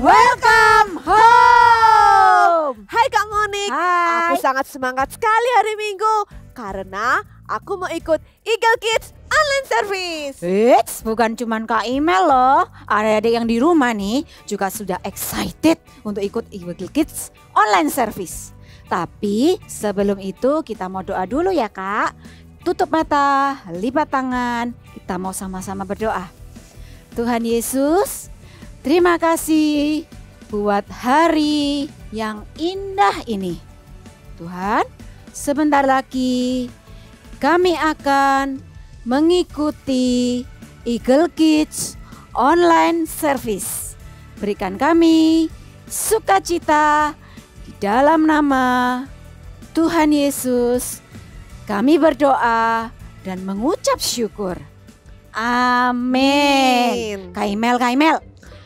Welcome home. Hai Kak Monik, Hai. aku sangat semangat sekali hari Minggu karena aku mau ikut Eagle Kids Online Service. Eits, bukan cuman Kak Imel loh. Adik-adik yang di rumah nih juga sudah excited untuk ikut Eagle Kids Online Service. Tapi sebelum itu kita mau doa dulu ya Kak. Tutup mata, lipat tangan. Kita mau sama-sama berdoa. Tuhan Yesus, terima kasih buat hari yang indah ini. Tuhan, sebentar lagi kami akan mengikuti Eagle Kids Online Service. Berikan kami sukacita di dalam nama Tuhan Yesus. Kami berdoa dan mengucap syukur. Amin. Kak Imel.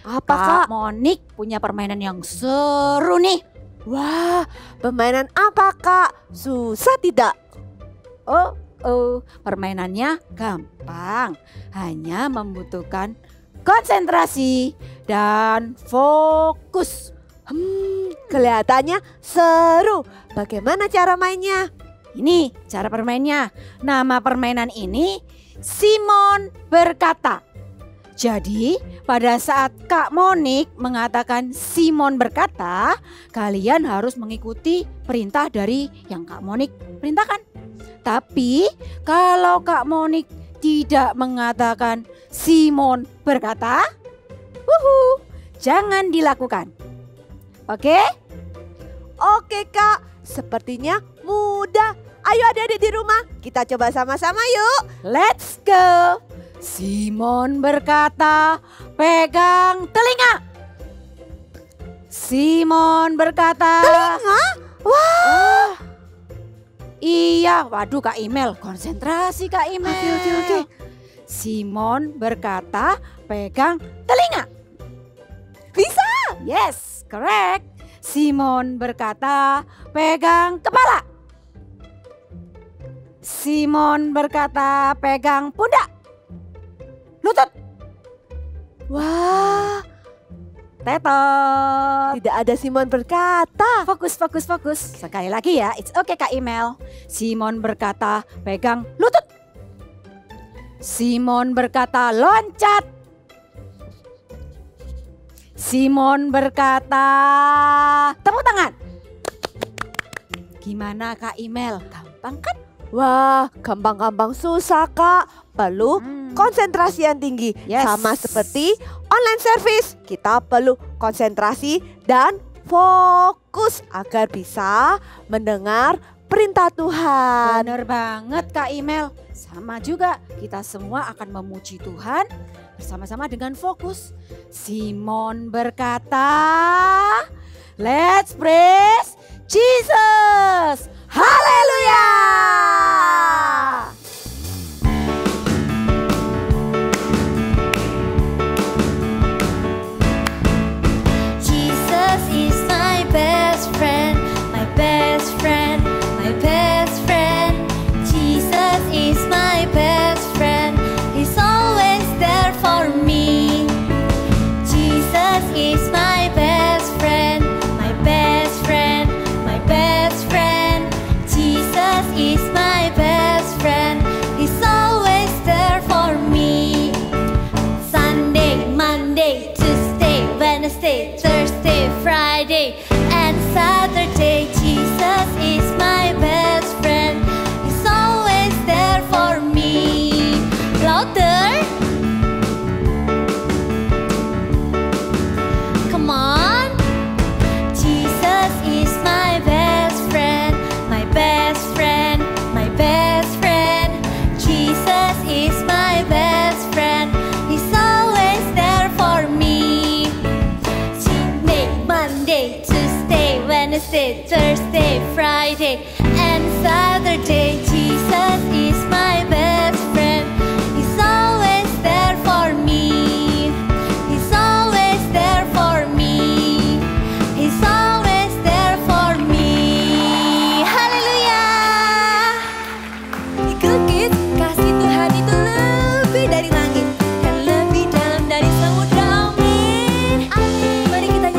Apa Kak Kak? Monik punya permainan yang seru nih. Wah, permainan apa Kak? Susah tidak? Oh, permainannya gampang. Hanya membutuhkan konsentrasi dan fokus. Kelihatannya seru. Bagaimana cara mainnya? Ini cara permainnya. Nama permainan ini Simon berkata. Jadi pada saat Kak Monik mengatakan Simon berkata, kalian harus mengikuti perintah dari yang Kak Monik perintahkan. Tapi kalau Kak Monik tidak mengatakan Simon berkata, jangan dilakukan. Oke? Oke Kak, sepertinya mudah. Ayo adik-adik di rumah, kita coba sama-sama yuk. Let's go. Simon berkata, pegang telinga. Simon berkata, Telinga? Wah. Iya, waduh Kak Imel, konsentrasi Kak Imel. Oke. Simon berkata, pegang telinga. Bisa. Yes, correct. Simon berkata, pegang kepala. Simon berkata, pegang pundak. Lutut. Wah, Tetot. tidak ada Simon berkata. Fokus. Sekali lagi ya, it's okay Kak Imel. Simon berkata, pegang lutut. Simon berkata, loncat. Simon berkata, tepuk tangan. Gimana Kak Imel? Gampang kan? Wah, gampang-gampang susah Kak. Perlu konsentrasi yang tinggi. Yes. Sama seperti online service. Kita perlu konsentrasi dan fokus agar bisa mendengar perintah Tuhan. Bener banget Kak Imel. Sama juga, kita semua akan memuji Tuhan bersama-sama dengan fokus. Simon berkata, let's praise Jesus. Haleluya. Jesus is my best friend, my best friend, my best friend. Jesus is my best friend, He's always there for me. Jesus is my best friend, my best friend, my best friend. Jesus is my best friend, He's always there for me. Sunday, Monday, Tuesday, Wednesday, Thursday, Friday, and Saturday. Jesus is my best friend, He's always there for me. Louder. Come on. Jesus is my best friend, my best friend, my best friend. Jesus is my best friend, He's always there for me. Sunday, Monday, Tuesday, Wednesday, Thursday, Friday, and Saturday. Jesus is my best friend, He's always there for me. He's always there for me. He's always there for me. Haleluya. Eagle Kids, kasih Tuhan itu lebih dari langit dan lebih dalam dari samudra. Amin. Mari kita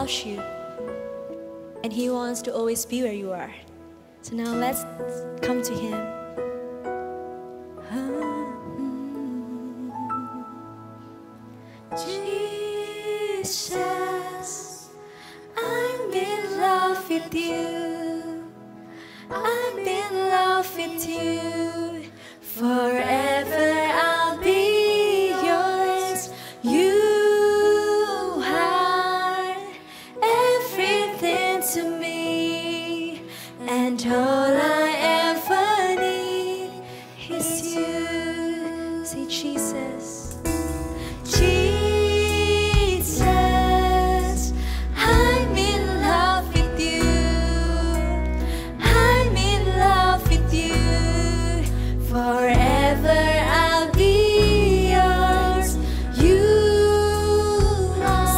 loves you. And He wants to always be where you are. So now let's come to Him. Jesus, I'm in love with you. I'm in love with you. Forever I'll be yours. You are everything to me, and all I ever need is you. Say Jesus. Jesus, I'm in love with you. I'm in love with you. Forever I'll be yours. You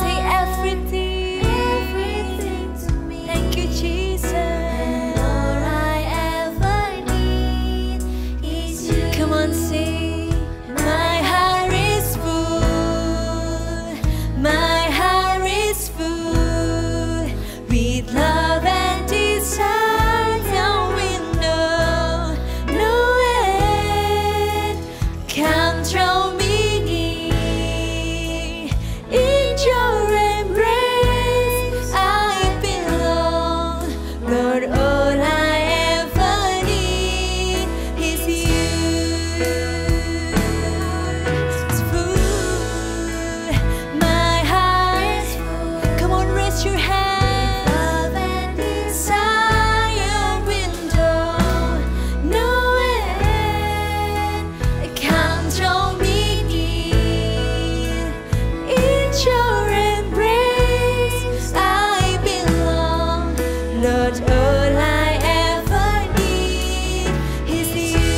say everything, everything to me. Thank you, Jesus. And all I ever need is you. Come on, sing. My heart is full. My heart is full with love and desire. Now we know no end can draw me near. In your embrace I belong. Lord, all I ever need is you. It's full. My heart, come on, raise your hand. Love and desire window, no end can draw me near. In your embrace I belong. Lord, all I ever need is you.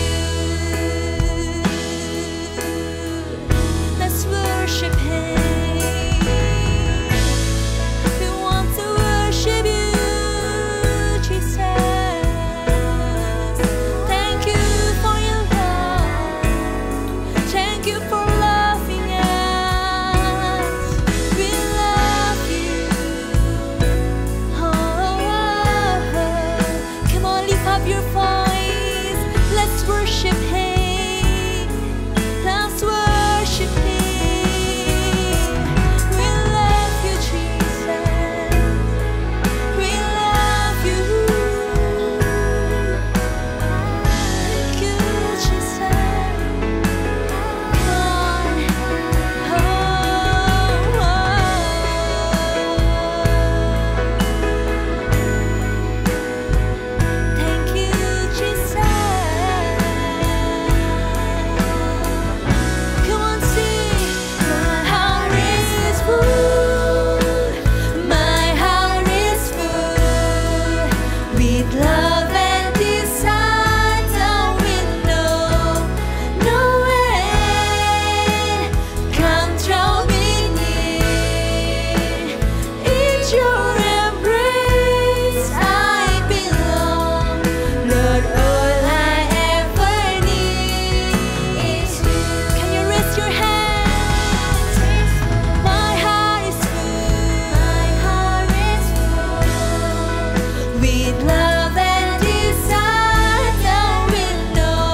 Let's worship Him. We want to worship you, Jesus. Thank you for your love. Thank you for loving us. We love you. Oh, come on, lift up your voice. Let's worship Him. Let's worship Him. We love you, Jesus. We love you. Thank you, Jesus. Come on. Thank you, Jesus. Come on, sing. My heart is full. My heart is full with love and desire. Now we know no end can draw me near. In your embrace I belong. Lord, all I ever need is you. Can you raise your hands? My heart is full. My heart is full with love and desire. Now we know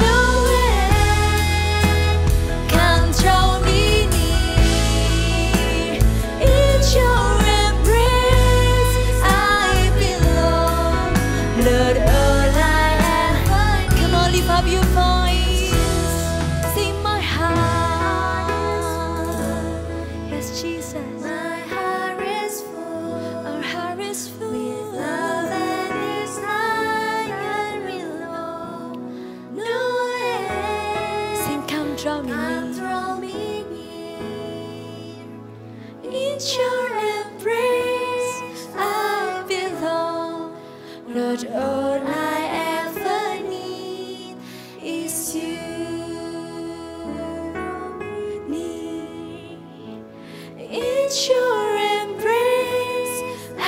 no end can draw me near. In your embrace I belong. Lord, all I ever need. Come on, lift up your voice. Sing my heart. Yes, Jesus. My heart is full. Our heart is full with love and desire. We know no end. Sing, come draw me near. In your embrace I belong. Lord, all I ever need is you. In your embrace I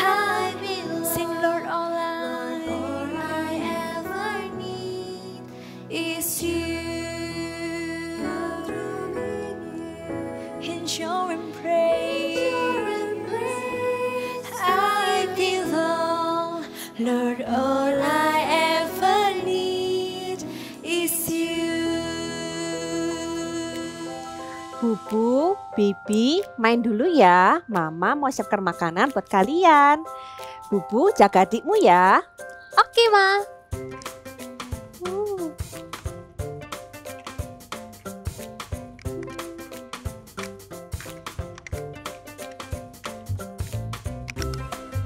belong. Sing, Lord, all I ever need is you. In your embrace Lord, all I ever need is you. Bubu, Bibi, main dulu ya. Mama mau siapkan makanan buat kalian. Bubu, jaga adikmu ya. Oke, Ma.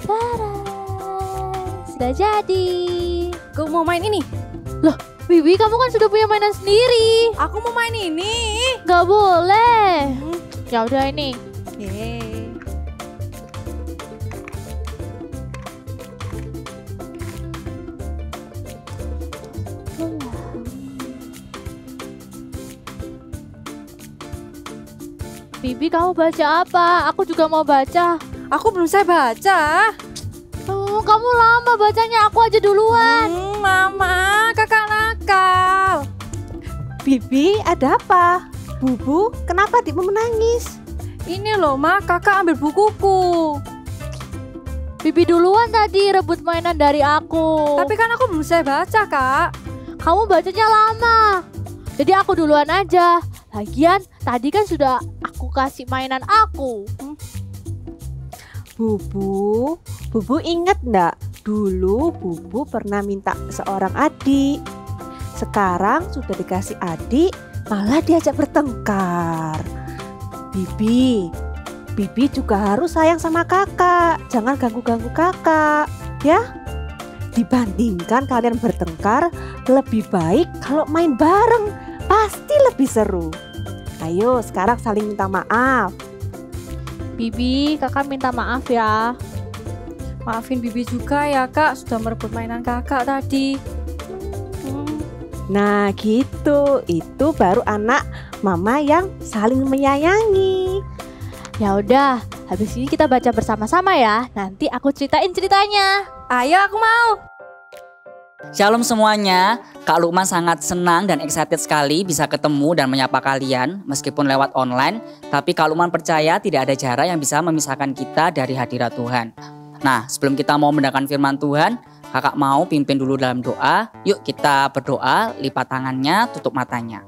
Tada, sudah jadi. Gue mau main ini. Loh, Bibi, kamu kan sudah punya mainan sendiri. Aku mau main ini. Gak boleh. Ya udah ini. Yeay. Bibi, kamu baca apa? Aku juga mau baca. Aku belum saya baca. Kamu lama bacanya, aku aja duluan. Mama, kakak nakal. Bibi, ada apa? Bubu, kenapa adikmu menangis? Ini loh, Ma, kakak ambil bukuku. Bibi duluan tadi rebut mainan dari aku. Tapi kan aku belum saya baca, Kak. Kamu bacanya lama. Jadi aku duluan aja. Lagian tadi kan sudah aku kasih mainan aku. Bubu inget ndak? Dulu Bubu pernah minta seorang adik. Sekarang sudah dikasih adik, malah diajak bertengkar. Bibi juga harus sayang sama kakak. Jangan ganggu-ganggu kakak, ya. Dibandingkan kalian bertengkar, lebih baik kalau main bareng. Pasti lebih seru. Ayo sekarang saling minta maaf. Bibi, kakak minta maaf ya. Maafin Bibi juga ya, Kak. Sudah merebut mainan kakak tadi. Nah gitu, itu baru anak mama yang saling menyayangi. Ya udah, habis ini kita baca bersama-sama ya. Nanti aku ceritain ceritanya. Ayo, aku mau. Shalom semuanya, Kak Lukman sangat senang dan excited sekali bisa ketemu dan menyapa kalian meskipun lewat online. Tapi Kak Lukman percaya tidak ada jarak yang bisa memisahkan kita dari hadirat Tuhan. Nah, sebelum kita mau mendengarkan firman Tuhan, kakak mau pimpin dulu dalam doa. Yuk kita berdoa, lipat tangannya, tutup matanya.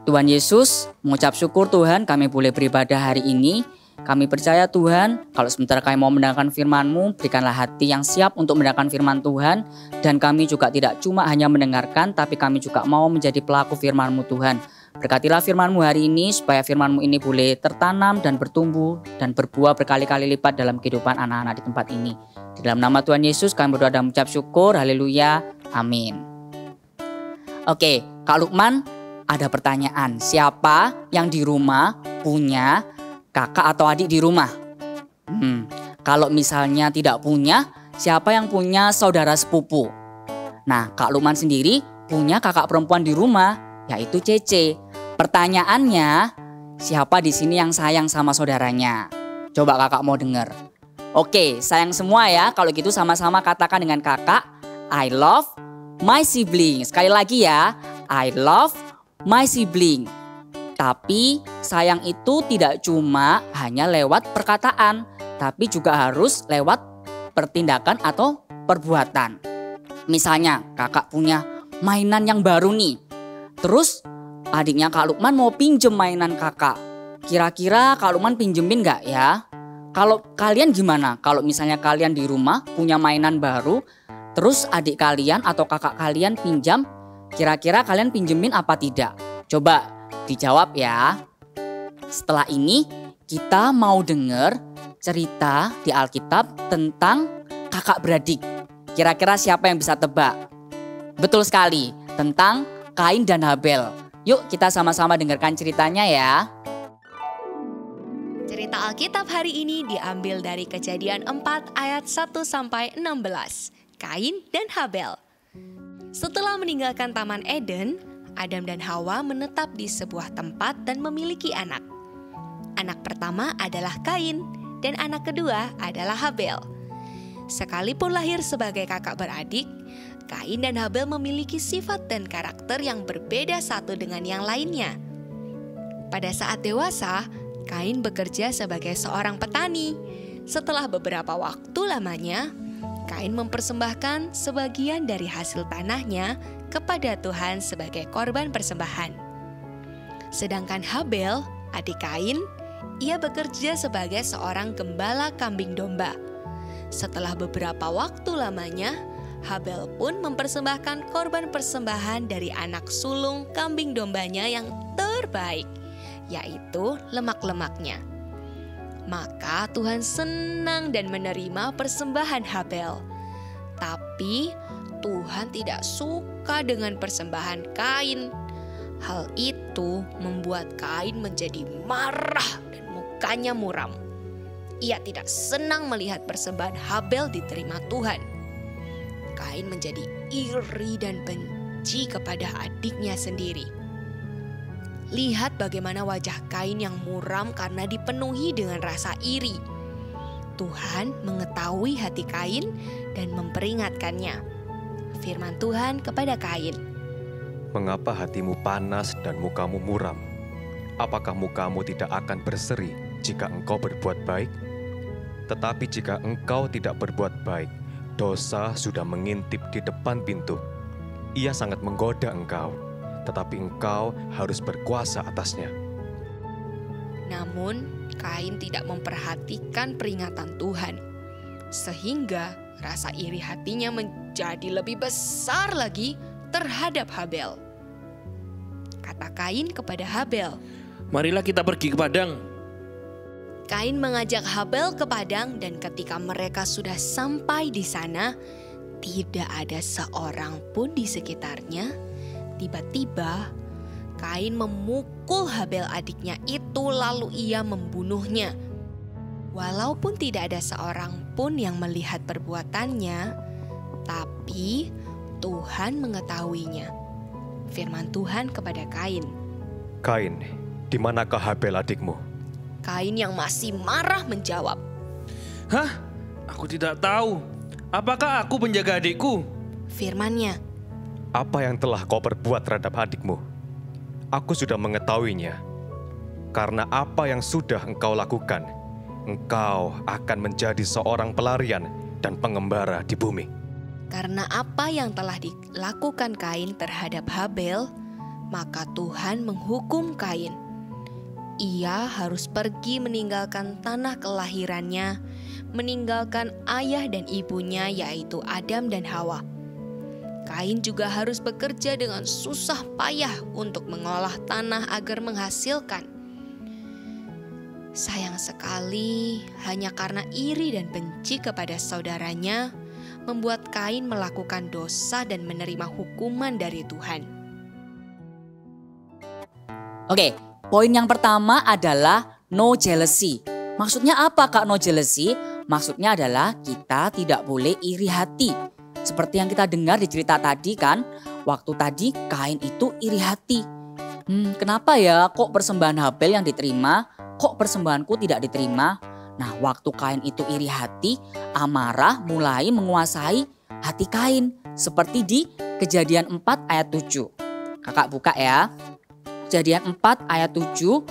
Tuhan Yesus, mengucap syukur Tuhan kami boleh beribadah hari ini. Kami percaya Tuhan, kalau sebentar kami mau mendengarkan firman-Mu, berikanlah hati yang siap untuk mendengarkan firman Tuhan. Dan kami juga tidak cuma hanya mendengarkan, tapi kami juga mau menjadi pelaku firman-Mu Tuhan. Berkatilah firman-Mu hari ini, supaya firman-Mu ini boleh tertanam dan bertumbuh dan berbuah berkali-kali lipat dalam kehidupan anak-anak di tempat ini. Di dalam nama Tuhan Yesus kami berdoa dan mengucap syukur, haleluya, amin. Oke, Kak Lukman ada pertanyaan, siapa yang di rumah punya kakak atau adik di rumah? Kalau misalnya tidak punya, siapa yang punya saudara sepupu? Nah, Kak Lukman sendiri punya kakak perempuan di rumah, yaitu Cece. Pertanyaannya, siapa di sini yang sayang sama saudaranya? Coba kakak mau dengar. Oke, sayang semua ya. Kalau gitu sama-sama katakan dengan kakak, I love my sibling. Sekali lagi ya, I love my sibling. Tapi sayang itu tidak cuma hanya lewat perkataan, tapi juga harus lewat pertindakan atau perbuatan. Misalnya kakak punya mainan yang baru nih. Terus adiknya Kak Lukman mau pinjem mainan kakak. Kira-kira Kak Lukman pinjemin gak ya? Kalau kalian gimana? Kalau misalnya kalian di rumah punya mainan baru, terus adik kalian atau kakak kalian pinjam, kira-kira kalian pinjemin apa tidak? Coba dijawab ya. Setelah ini kita mau dengar cerita di Alkitab tentang kakak beradik. Kira-kira siapa yang bisa tebak? Betul sekali, tentang Kain dan Habel. Yuk kita sama-sama dengarkan ceritanya ya. Cerita Alkitab hari ini diambil dari Kejadian 4 ayat 1-16. Kain dan Habel. Setelah meninggalkan Taman Eden, Adam dan Hawa menetap di sebuah tempat dan memiliki anak. Anak pertama adalah Kain dan anak kedua adalah Habel. Sekalipun lahir sebagai kakak beradik, Kain dan Habel memiliki sifat dan karakter yang berbeda satu dengan yang lainnya. Pada saat dewasa, Kain bekerja sebagai seorang petani. Setelah beberapa waktu lamanya, Kain mempersembahkan sebagian dari hasil tanahnya kepada Tuhan sebagai korban persembahan. Sedangkan Habel, adik Kain, ia bekerja sebagai seorang gembala kambing domba. Setelah beberapa waktu lamanya, Habel pun mempersembahkan korban persembahan dari anak sulung kambing dombanya yang terbaik, yaitu lemak-lemaknya. Maka Tuhan senang dan menerima persembahan Habel. Tapi Tuhan tidak suka dengan persembahan Kain. Hal itu membuat Kain menjadi marah dan mukanya muram. Ia tidak senang melihat persembahan Habel diterima Tuhan. Kain menjadi iri dan benci kepada adiknya sendiri. Lihat bagaimana wajah Kain yang muram karena dipenuhi dengan rasa iri. Tuhan mengetahui hati Kain dan memperingatkannya. Firman Tuhan kepada Kain, "Mengapa hatimu panas dan mukamu muram? Apakah mukamu tidak akan berseri jika engkau berbuat baik? Tetapi jika engkau tidak berbuat baik, dosa sudah mengintip di depan pintu. Ia sangat menggoda engkau, tetapi engkau harus berkuasa atasnya." Namun Kain tidak memperhatikan peringatan Tuhan, sehingga rasa iri hatinya menjadi lebih besar lagi terhadap Habel. Kata Kain kepada Habel, "Marilah kita pergi ke padang." Kain mengajak Habel ke padang, dan ketika mereka sudah sampai di sana, tidak ada seorang pun di sekitarnya. Tiba-tiba Kain memukul Habel adiknya itu, lalu ia membunuhnya. Walaupun tidak ada seorang pun yang melihat perbuatannya, tapi Tuhan mengetahuinya. Firman Tuhan kepada Kain, "Kain, di manakah Habel adikmu?" Kain yang masih marah menjawab, "Hah? Aku tidak tahu. Apakah aku penjaga adikku?" Firman-Nya, "Apa yang telah kau perbuat terhadap adikmu? Aku sudah mengetahuinya. Karena apa yang sudah engkau lakukan, engkau akan menjadi seorang pelarian dan pengembara di bumi." Karena apa yang telah dilakukan Kain terhadap Habel, maka Tuhan menghukum Kain. Ia harus pergi meninggalkan tanah kelahirannya, meninggalkan ayah dan ibunya yaitu Adam dan Hawa. Kain juga harus bekerja dengan susah payah untuk mengolah tanah agar menghasilkan. Sayang sekali, hanya karena iri dan benci kepada saudaranya, membuat Kain melakukan dosa dan menerima hukuman dari Tuhan. Oke, poin yang pertama adalah no jealousy. Maksudnya apa Kak no jealousy? Maksudnya adalah kita tidak boleh iri hati. Seperti yang kita dengar di cerita tadi kan, waktu tadi Kain itu iri hati. Kenapa ya kok persembahan Habel yang diterima, kok persembahanku tidak diterima? Nah, waktu Kain itu iri hati, amarah mulai menguasai hati Kain. Seperti di Kejadian 4 ayat 7. Kakak buka ya. Kejadian 4 ayat 7.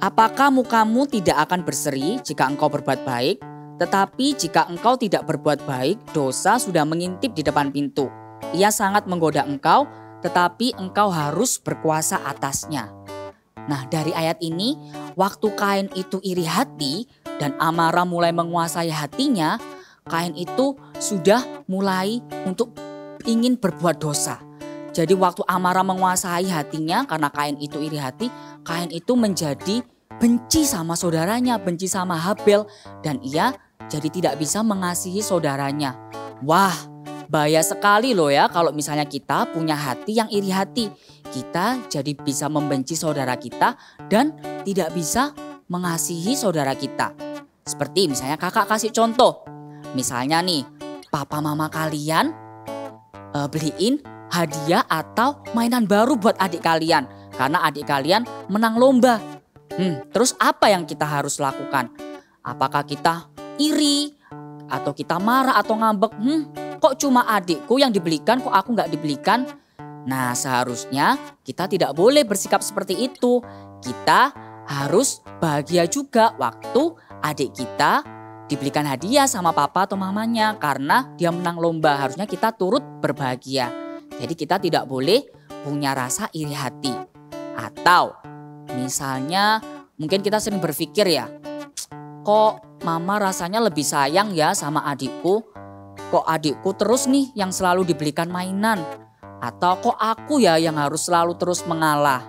"Apakah mukamu tidak akan berseri jika engkau berbuat baik? Tetapi jika engkau tidak berbuat baik, dosa sudah mengintip di depan pintu. Ia sangat menggoda engkau, tetapi engkau harus berkuasa atasnya." Nah, dari ayat ini, waktu Kain itu iri hati dan amarah mulai menguasai hatinya, Kain itu sudah mulai untuk ingin berbuat dosa. Jadi waktu amarah menguasai hatinya karena Kain itu iri hati, Kain itu menjadi benci sama saudaranya, benci sama Habel, dan ia jadi tidak bisa mengasihi saudaranya. Wah, bahaya sekali loh ya kalau misalnya kita punya hati yang iri hati. Kita jadi bisa membenci saudara kita dan tidak bisa mengasihi saudara kita. Seperti misalnya kakak kasih contoh. Misalnya nih, papa mama kalian beliin hadiah atau mainan baru buat adik kalian. Karena adik kalian menang lomba. Terus apa yang kita harus lakukan? Apakah kita iri? Atau kita marah atau ngambek? Kok cuma adikku yang dibelikan, kok aku gak dibelikan? Nah, seharusnya kita tidak boleh bersikap seperti itu. Kita harus bahagia juga waktu adik kita dibelikan hadiah sama papa atau mamanya karena dia menang lomba. Harusnya kita turut berbahagia. Jadi kita tidak boleh punya rasa iri hati. Atau misalnya mungkin kita sering berpikir ya, kok mama rasanya lebih sayang ya sama adikku. Kok adikku terus nih yang selalu dibelikan mainan. Atau kok aku ya yang harus selalu terus mengalah.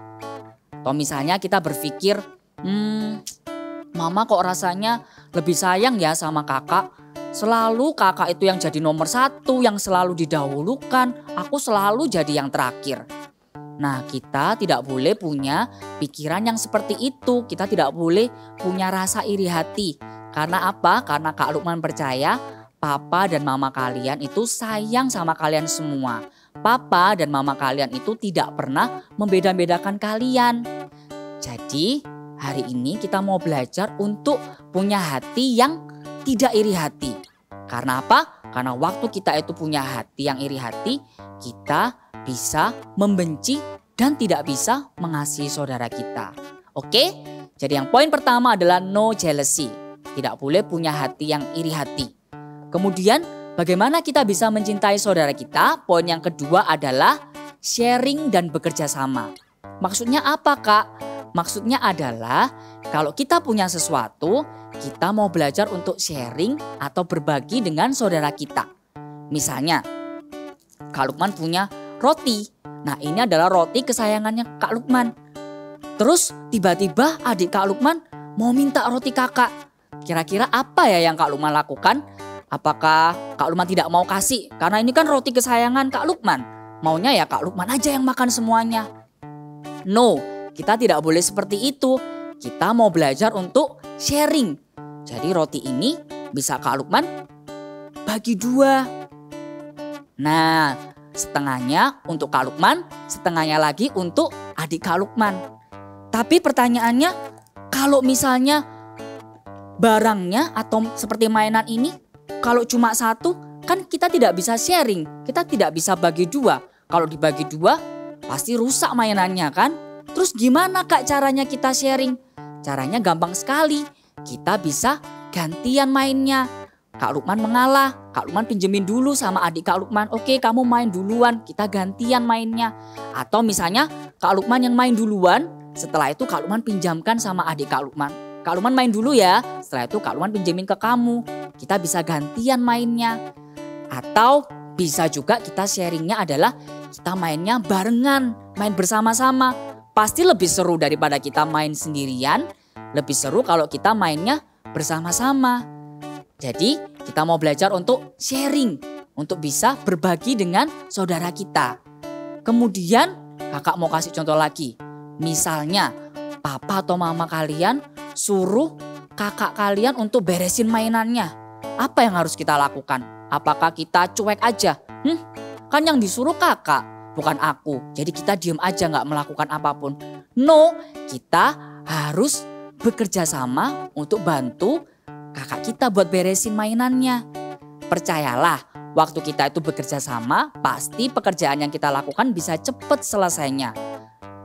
Atau misalnya kita berpikir, mama kok rasanya lebih sayang ya sama kakak. Selalu kakak itu yang jadi nomor 1, yang selalu didahulukan. Aku selalu jadi yang terakhir. Nah, kita tidak boleh punya pikiran yang seperti itu. Kita tidak boleh punya rasa iri hati. Karena apa? Karena Kak Lukman percaya papa dan mama kalian itu sayang sama kalian semua. Papa dan mama kalian itu tidak pernah membeda-bedakan kalian. Jadi hari ini kita mau belajar untuk punya hati yang tidak iri hati. Karena apa? Karena waktu kita itu punya hati yang iri hati, kita bisa membenci dan tidak bisa mengasihi saudara kita. Oke? Jadi yang poin pertama adalah no jealousy. Tidak boleh punya hati yang iri hati. Kemudian bagaimana kita bisa mencintai saudara kita? Poin yang kedua adalah sharing dan bekerja sama. Maksudnya apa, Kak? Maksudnya adalah kalau kita punya sesuatu, kita mau belajar untuk sharing atau berbagi dengan saudara kita. Misalnya, Kak Lukman punya roti. Nah, ini adalah roti kesayangannya Kak Lukman. Terus tiba-tiba adik Kak Lukman mau minta roti kakak. Kira-kira apa ya yang Kak Lukman lakukan? Apakah Kak Lukman tidak mau kasih? Karena ini kan roti kesayangan Kak Lukman. Maunya ya Kak Lukman aja yang makan semuanya. No, kita tidak boleh seperti itu. Kita mau belajar untuk sharing. Jadi roti ini bisa Kak Lukman bagi 2. Nah, setengahnya untuk Kak Lukman, setengahnya lagi untuk adik Kak Lukman. Tapi pertanyaannya, kalau misalnya barangnya atau seperti mainan ini, kalau cuma 1 kan kita tidak bisa sharing. Kita tidak bisa bagi 2. Kalau dibagi 2 pasti rusak mainannya kan. Terus gimana Kak caranya kita sharing? Caranya gampang sekali. Kita bisa gantian mainnya. Kak Lukman mengalah. Kak Lukman pinjemin dulu sama adik Kak Lukman. Oke, kamu main duluan. Kita gantian mainnya. Atau misalnya Kak Lukman yang main duluan. Setelah itu Kak Lukman pinjamkan sama adik Kak Lukman. Kak Lukman main dulu ya. Setelah itu Kak Lukman pinjemin ke kamu. Kita bisa gantian mainnya. Atau bisa juga kita sharingnya adalah kita mainnya barengan. Main bersama-sama. Pasti lebih seru daripada kita main sendirian. Lebih seru kalau kita mainnya bersama-sama. Jadi kita mau belajar untuk sharing. Untuk bisa berbagi dengan saudara kita. Kemudian kakak mau kasih contoh lagi. Misalnya papa atau mama kalian suruh kakak kalian untuk beresin mainannya. Apa yang harus kita lakukan? Apakah kita cuek aja? Kan yang disuruh kakak, bukan aku. Jadi kita diem aja gak melakukan apapun. No, kita harus bekerja sama untuk bantu kakak kita buat beresin mainannya. Percayalah, waktu kita itu bekerja sama, pasti pekerjaan yang kita lakukan bisa cepat selesainya.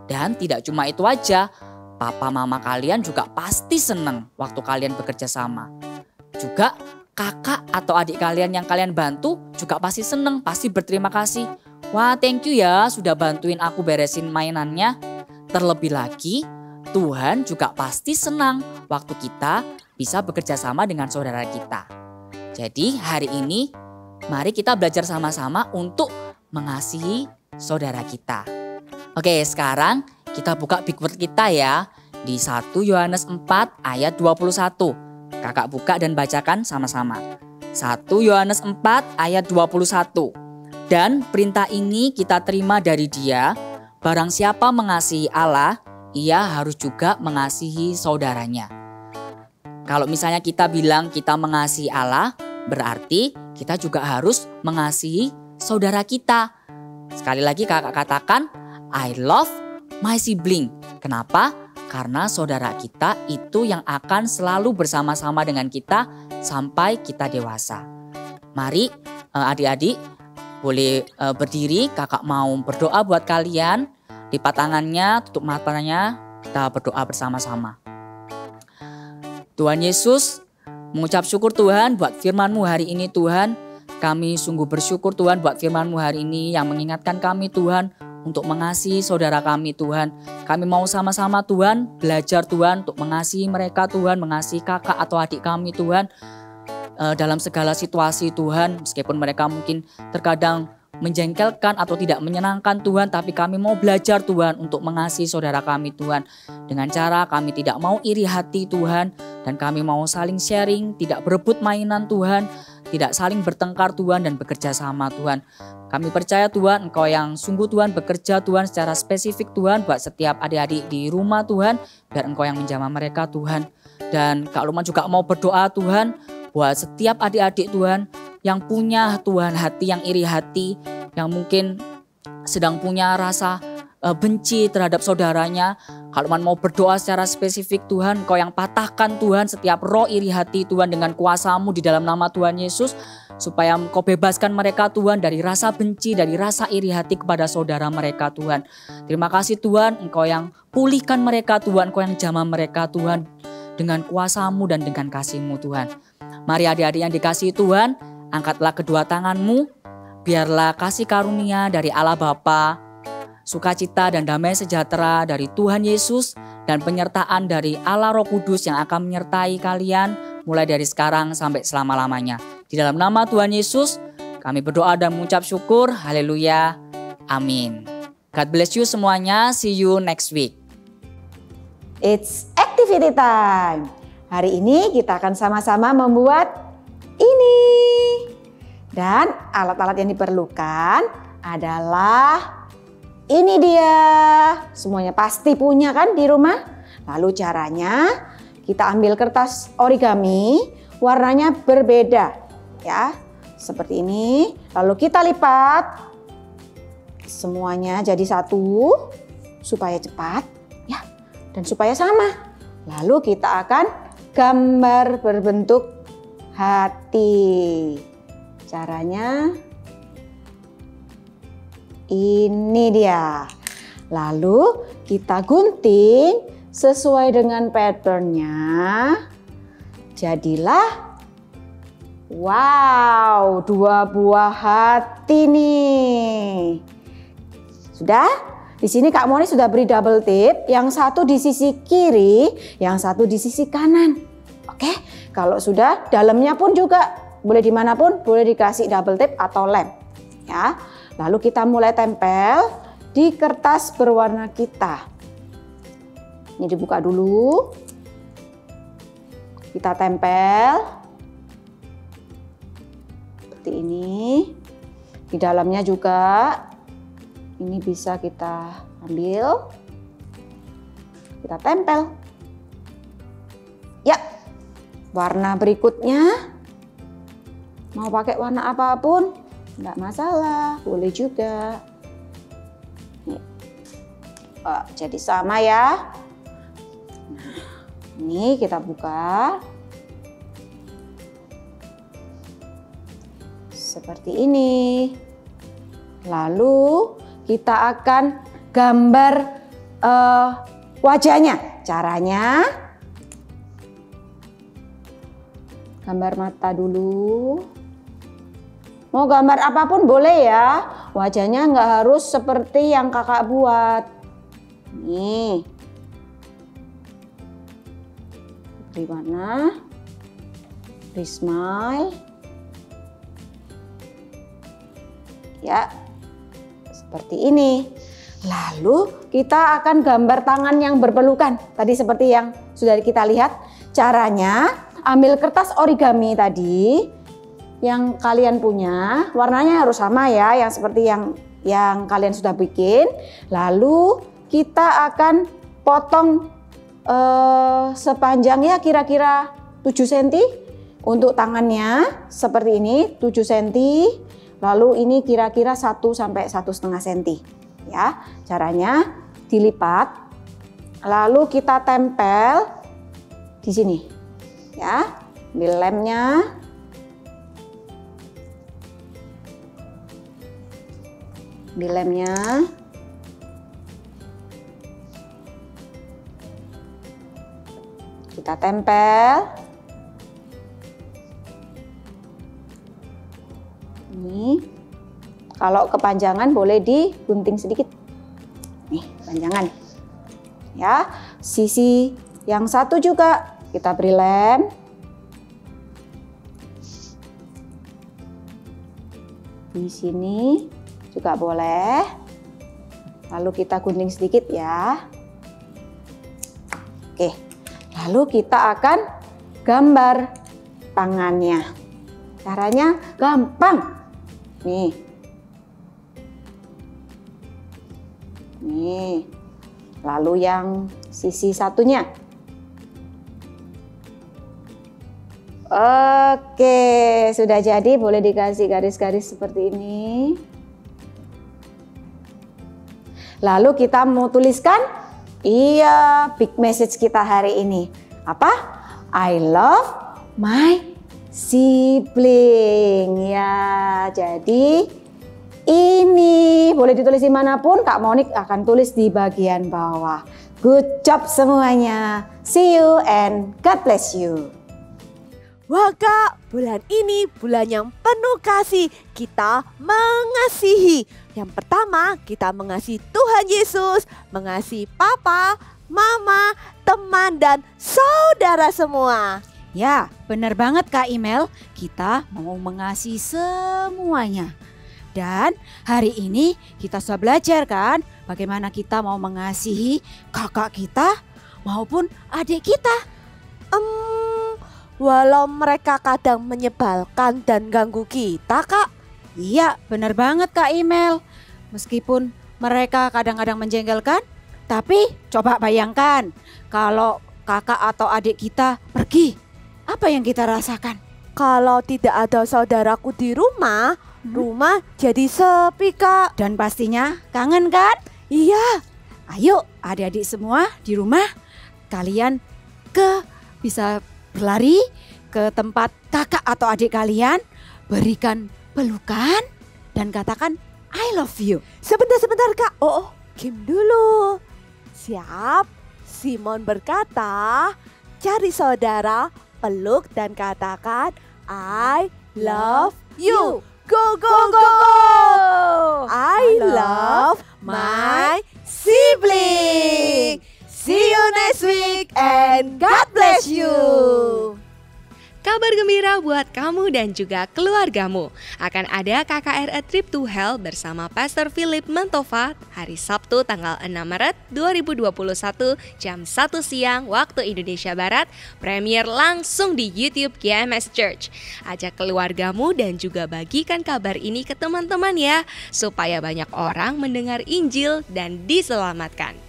Dan tidak cuma itu aja, papa mama kalian juga pasti seneng waktu kalian bekerja sama. Juga kakak atau adik kalian yang kalian bantu juga pasti seneng, pasti berterima kasih. Wah, thank you ya sudah bantuin aku beresin mainannya. Terlebih lagi, Tuhan juga pasti senang waktu kita bisa bekerja sama dengan saudara kita. Jadi hari ini mari kita belajar sama-sama untuk mengasihi saudara kita. Oke, sekarang kita buka big word kita ya. Di 1 Yohanes 4 ayat 21. Kakak buka dan bacakan sama-sama. 1 Yohanes 4 ayat 21. Dan perintah ini kita terima dari Dia, barang siapa mengasihi Allah, ia harus juga mengasihi saudaranya. Kalau misalnya kita bilang kita mengasihi Allah, berarti kita juga harus mengasihi saudara kita. Sekali lagi kakak katakan, I love my sibling. Kenapa? Karena saudara kita itu yang akan selalu bersama-sama dengan kita sampai kita dewasa. Mari adik-adik boleh berdiri, kakak mau berdoa buat kalian. Lipat tangannya, tutup matanya, kita berdoa bersama-sama. Tuhan Yesus, mengucap syukur Tuhan buat firman-Mu hari ini Tuhan. Kami sungguh bersyukur Tuhan buat firman-Mu hari ini yang mengingatkan kami Tuhan untuk mengasihi saudara kami Tuhan. Kami mau sama-sama Tuhan belajar Tuhan untuk mengasihi mereka Tuhan, mengasihi kakak atau adik kami Tuhan. Dalam segala situasi Tuhan, meskipun mereka mungkin terkadang menjengkelkan atau tidak menyenangkan Tuhan, tapi kami mau belajar Tuhan untuk mengasihi saudara kami Tuhan. Dengan cara kami tidak mau iri hati Tuhan, dan kami mau saling sharing, tidak berebut mainan Tuhan, tidak saling bertengkar Tuhan dan bekerja sama Tuhan. Kami percaya Tuhan Engkau yang sungguh Tuhan bekerja Tuhan secara spesifik Tuhan buat setiap adik-adik di rumah Tuhan, biar Engkau yang menjamah mereka Tuhan. Dan Kak Lukman juga mau berdoa Tuhan buat setiap adik-adik Tuhan yang punya Tuhan hati yang iri hati, yang mungkin sedang punya rasa benci terhadap saudaranya. Kak Lukman mau berdoa secara spesifik Tuhan, Engkau yang patahkan Tuhan setiap roh iri hati Tuhan dengan kuasa-Mu di dalam nama Tuhan Yesus. Supaya Engkau bebaskan mereka Tuhan dari rasa benci, dari rasa iri hati kepada saudara mereka Tuhan. Terima kasih Tuhan, Engkau yang pulihkan mereka Tuhan, Engkau yang jamah mereka Tuhan dengan kuasa-Mu dan dengan kasih-Mu Tuhan. Mari adik-adik yang dikasihi Tuhan, angkatlah kedua tangan-Mu, biarlah kasih karunia dari Allah Bapa, sukacita dan damai sejahtera dari Tuhan Yesus, dan penyertaan dari Allah Roh Kudus yang akan menyertai kalian mulai dari sekarang sampai selama-lamanya. Di dalam nama Tuhan Yesus, kami berdoa dan mengucap syukur. Haleluya. Amin. God bless you semuanya. See you next week. It's activity time. Hari ini kita akan sama-sama membuat ini. Dan alat-alat yang diperlukan adalah ini dia. Semuanya pasti punya kan di rumah? Lalu caranya kita ambil kertas origami, warnanya berbeda ya. Seperti ini. Lalu kita lipat semuanya jadi satu supaya cepat ya dan supaya sama. Lalu kita akan gambar berbentuk hati. Caranya ini dia. Lalu kita gunting sesuai dengan patternnya. Jadilah wow, 2 buah hati nih. Sudah? Di sini Kak Moni sudah beri double tip. Yang satu di sisi kiri, yang satu di sisi kanan. Oke, kalau sudah dalamnya pun juga boleh dimanapun, boleh dikasih double tip atau lem. Ya, lalu kita mulai tempel di kertas berwarna kita. Ini dibuka dulu. Kita tempel. Seperti ini. Di dalamnya juga ini bisa kita ambil. Kita tempel. Ya. Warna berikutnya mau pakai warna apapun enggak masalah, boleh juga. Nih. Oh, jadi sama ya. Nah, ini kita buka. Seperti ini. Lalu kita akan gambar wajahnya. Caranya gambar mata dulu. Mau gambar apapun boleh ya. Wajahnya nggak harus seperti yang kakak buat. Nih. Beri warna. Beri smile. Ya. Seperti ini. Lalu kita akan gambar tangan yang berpelukan. Tadi seperti yang sudah kita lihat. Caranya ambil kertas origami tadi yang kalian punya. Warnanya harus sama ya. Yang seperti yang kalian sudah bikin. Lalu kita akan potong sepanjangnya kira-kira 7 cm. Untuk tangannya seperti ini 7 cm. Lalu ini kira-kira 1 sampai 1,5 cm. Ya, caranya dilipat. Lalu kita tempel di sini. Ya, ambil lemnya. Ambil lemnya. Kita tempel. Nih, kalau kepanjangan boleh digunting sedikit. Nih, panjangan. Ya, sisi yang satu juga kita beri lem. Di sini juga boleh. Lalu kita gunting sedikit ya. Oke, lalu kita akan gambar tangannya. Caranya gampang. Nih. Nih. Lalu yang sisi satunya. Oke, sudah jadi, boleh dikasih garis-garis seperti ini. Lalu kita mau tuliskan, iya, big message kita hari ini. Apa? I love my sibling. Ya, jadi ini boleh ditulis dimanapun, Kak Monik akan tulis di bagian bawah. Good job semuanya. See you and God bless you. Wah Kak, bulan ini bulan yang penuh kasih. Kita mengasihi. Yang pertama, kita mengasihi Tuhan Yesus, mengasihi Papa, Mama, teman, dan saudara semua. Ya, benar banget Kak Imel. Kita mau mengasihi semuanya. Dan hari ini kita sudah belajar kan bagaimana kita mau mengasihi kakak kita maupun adik kita. Walau mereka kadang menyebalkan dan ganggu kita, Kak. Iya, benar banget Kak Imel. Meskipun mereka kadang-kadang menjengkelkan, tapi coba bayangkan kalau kakak atau adik kita pergi, apa yang kita rasakan? Kalau tidak ada saudaraku di rumah, rumah jadi sepi, Kak. Dan pastinya kangen kan? Iya. Ayo adik-adik semua di rumah, kalian bisa berlari ke tempat kakak atau adik kalian, berikan pelukan dan katakan I love you. Sebentar Kak. Oh, game dulu. Siap? Simon berkata, cari saudara, peluk dan katakan I love you. Go, go, go. I love my sibling. See you next week and God bless you. Kabar gembira buat kamu dan juga keluargamu. Akan ada KKR A Trip to Hell bersama Pastor Philip Mantova hari Sabtu tanggal 6 Maret 2021 jam 1 siang waktu Indonesia Barat. Premier langsung di YouTube GMS Church. Ajak keluargamu dan juga bagikan kabar ini ke teman-teman ya, supaya banyak orang mendengar Injil dan diselamatkan.